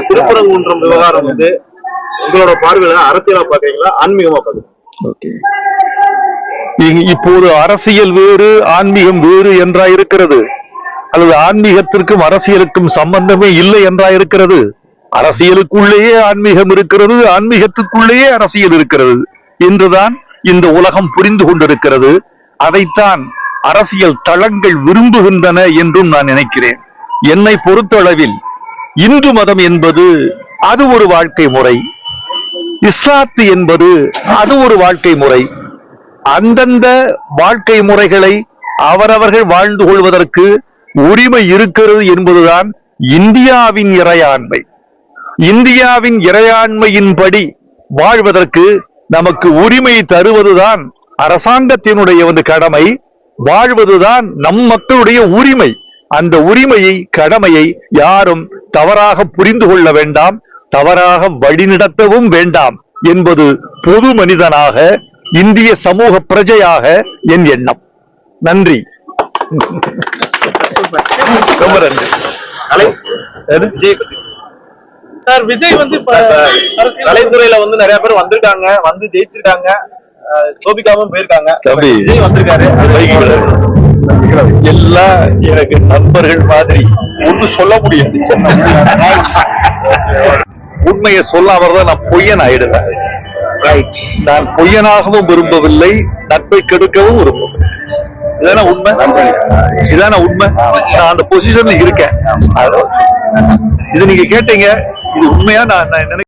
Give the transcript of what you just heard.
திருப்பரங்குன்றம் விவகாரம் வந்து உங்களோட பார்வையில அரசியலா பாக்குறீங்களா, ஆன்மீகமா பாக்குறீங்களா? இப்போது அரசியல் வேறு ஆன்மீகம் வேறு என்றா இருக்கிறது, அல்லது ஆன்மீகத்திற்கும் அரசியலுக்கும் சம்பந்தமே இல்லை என்றா இருக்கிறது? அரசியலுக்குள்ளேயே ஆன்மீகம் இருக்கிறது, ஆன்மீகத்துக்குள்ளேயே அரசியல் இருக்கிறது என்றுதான் இந்த உலகம் புரிந்து கொண்டிருக்கிறது. அதைத்தான் அரசியல் தளங்கள் விரும்புகின்றன என்றும் நான் நினைக்கிறேன். என்னை பொறுத்தளவில் இந்து மதம் என்பது அது ஒரு வாழ்க்கை முறை, இஸ்லாத்து என்பது அது ஒரு வாழ்க்கை முறை. அந்தந்த வாழ்க்கை முறைகளை அவரவர்கள் வாழ்ந்து கொள்வதற்கு உரிமை இருக்கிறது என்பதுதான் இந்தியாவின் இறையாண்மை. இந்தியாவின் இறையாண்மையின்படி வாழ்வதற்கு நமக்கு உரிமை தருவதுதான் அரசாங்கத்தினுடைய கடமை, வாழ்வதுதான் நம் மக்களுடைய உரிமை. அந்த உரிமையை, கடமையை யாரும் தவறாக புரிந்து கொள்ள வேண்டாம், தவறாக வழிநடத்தவும் வேண்டாம் என்பது பொது மனிதனாக, இந்திய சமூக பிரஜையாக என் எண்ணம். நன்றி. ரொம்ப நன்றி. சார், விஜய் வந்து கலைத்துறையில வந்து நிறைய பேர் வந்திருக்காங்க, வந்து ஜெயிச்சிருக்காங்க, சோபிகாவும் போயிருக்காங்க. விஜய் வந்திருக்காரு. எல்லாம் எனக்கு நண்பர்கள் மாதிரி, ஒண்ணு சொல்ல முடியாது. உண்மையை சொல்லாமதான் நான் பொய்யன் ஆயிடுவேன். நான் பொய்யனாகவும் விரும்பவில்லை, நட்பை கெடுக்கவும் விரும்பவில்லை. இதான உண்மை, இதான உண்மை. நான் அந்த பொசிஷன்ல இருக்கேன். இது நீங்க கேட்டீங்க, இது உண்மையா நான் நினைக்கிறேன்.